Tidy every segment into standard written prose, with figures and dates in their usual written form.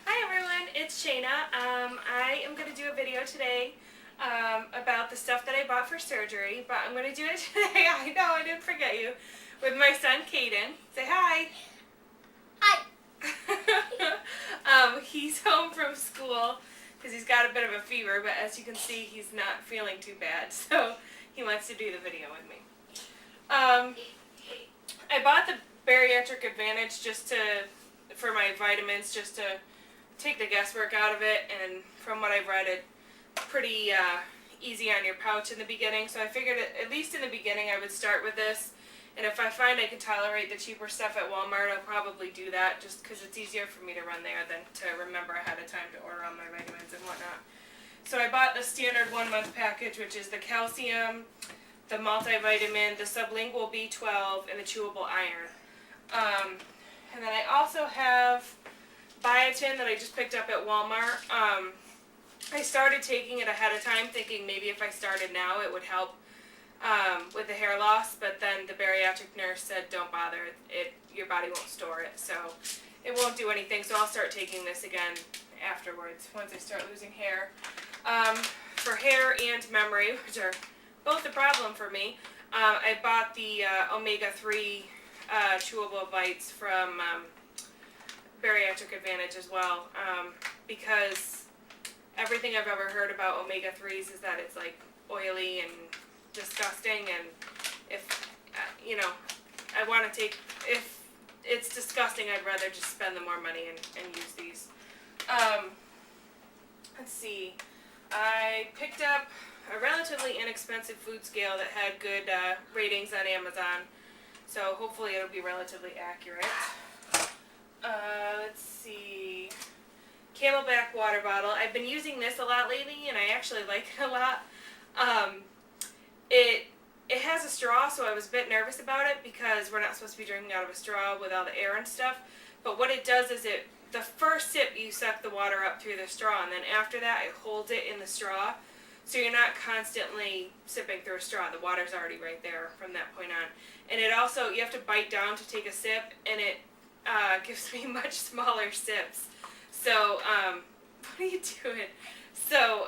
Hi everyone, it's Shayna. I am going to do a video today about the stuff that I bought for surgery, but I'm going to do it today, I know, I didn't forget you, with my son Caden. Say hi. Hi. He's home from school because he's got a bit of a fever, but as you can see, he's not feeling too bad, so he wants to do the video with me. I bought the Bariatric Advantage for my vitamins, just to take the guesswork out of it, and from what I've read, it's pretty easy on your pouch in the beginning, so I figured at least in the beginning I would start with this, and if I find I can tolerate the cheaper stuff at Walmart, I'll probably do that, just because it's easier for me to run there than to remember ahead of time to order all my vitamins and whatnot. So I bought the standard 1 month package, which is the calcium, the multivitamin, the sublingual B12, and the chewable iron. And then I also have biotin that I just picked up at Walmart. I started taking it ahead of time, thinking maybe if I started now it would help with the hair loss, but then the bariatric nurse said don't bother, your body won't store it, so it won't do anything, so I'll start taking this again afterwards once I start losing hair. For hair and memory, which are both a problem for me, I bought the omega-3 chewable bites from Bariatric Advantage as well, because everything I've ever heard about omega-3s is that it's like oily and disgusting, and if I want to if it's disgusting, I'd rather just spend the more money and use these. Let's see, I picked up a relatively inexpensive food scale that had good ratings on Amazon, so hopefully it'll be relatively accurate. Let's see, Camelback water bottle. I've been using this a lot lately, and I actually like it a lot. It has a straw, so I was a bit nervous about it because we're not supposed to be drinking out of a straw with all the air and stuff. But what it does is the first sip you suck the water up through the straw, and then after that it holds it in the straw. So you're not constantly sipping through a straw. The water's already right there from that point on. And it also, you have to bite down to take a sip, and it gives me much smaller sips. So, what are you doing? So,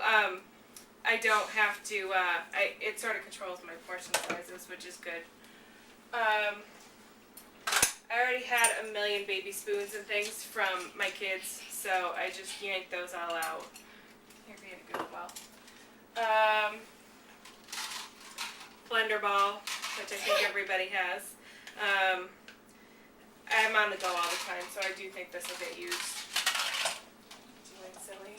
I don't have to, it sort of controls my portion sizes, which is good. I already had a million baby spoons and things from my kids, so I just yanked those all out. Here, be a good well. Blender ball, which I think everybody has. I'm on the go all the time, so I do think this will get used. Doing silly.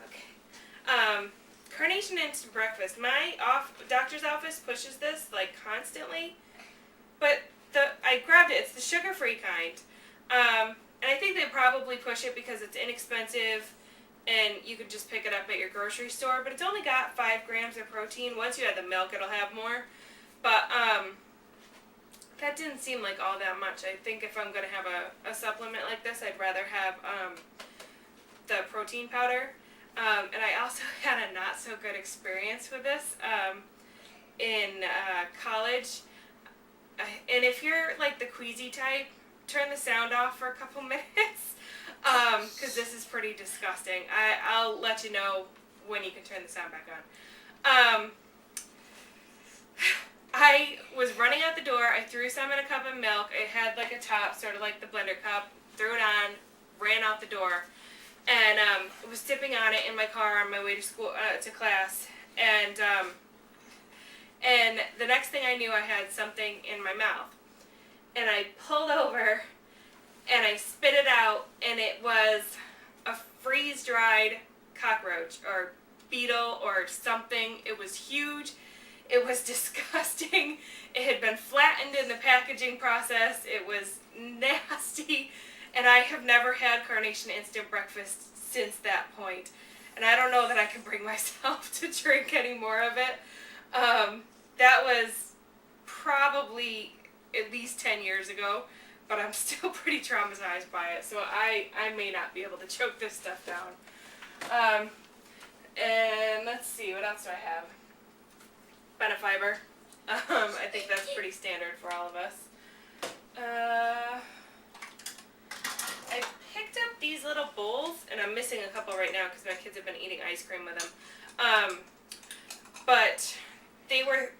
Okay. Carnation Instant Breakfast. My doctor's office pushes this like constantly, but I grabbed it. It's the sugar-free kind, and I think they probably push it because it's inexpensive, and you could just pick it up at your grocery store. But it's only got 5 grams of protein. Once you add the milk, it'll have more. But that didn't seem like all that much. I think if I'm going to have a supplement like this, I'd rather have the protein powder. And I also had a not so good experience with this in college. And if you're like the queasy type, turn the sound off for a couple minutes, because this is pretty disgusting. I'll let you know when you can turn the sound back on. I was running out the door. I threw some in a cup of milk. It had like a top, sort of like the blender cup. Threw it on, ran out the door, and was sipping on it in my car on my way to school, to class. And the next thing I knew, I had something in my mouth. And I pulled over, and I spit it out, and it was a freeze-dried cockroach or beetle or something. It was huge. It was disgusting. It had been flattened in the packaging process. It was nasty. And I have never had Carnation Instant Breakfast since that point. And I don't know that I can bring myself to drink any more of it. That was probably at least 10 years ago, but I'm still pretty traumatized by it. So I may not be able to choke this stuff down. And let's see, what else do I have? Benefiber. I think that's pretty standard for all of us. little bowls, and I'm missing a couple right now because my kids have been eating ice cream with them. But they were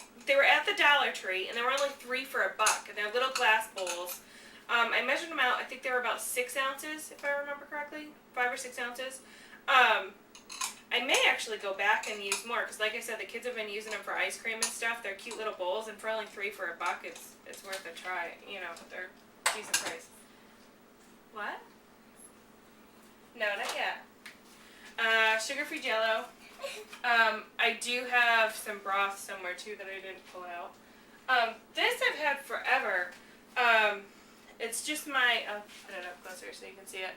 at the Dollar Tree, and they were only $3 for $1, and they're little glass bowls. I measured them out. I think they were about 6 ounces, if I remember correctly, 5 or 6 ounces. I may actually go back and use more because, like I said, the kids have been using them for ice cream and stuff. They're cute little bowls, and for only $3 for $1, it's worth a try. You know, they're decent price. What? No, not yet. Sugar-free Jell-O. I do have some broth somewhere too that I didn't pull out. This I've had forever. It's just my. I'll put it up closer so you can see it.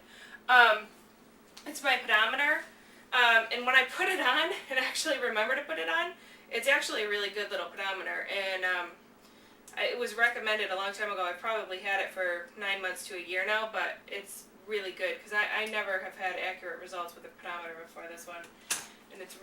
It's my pedometer. And when I put it on and actually remember to put it on, it's actually a really good little pedometer. And it was recommended a long time ago. I probably had it for 9 months to a year now, but it's really good because I never have had accurate results with a pedometer before this one. And it's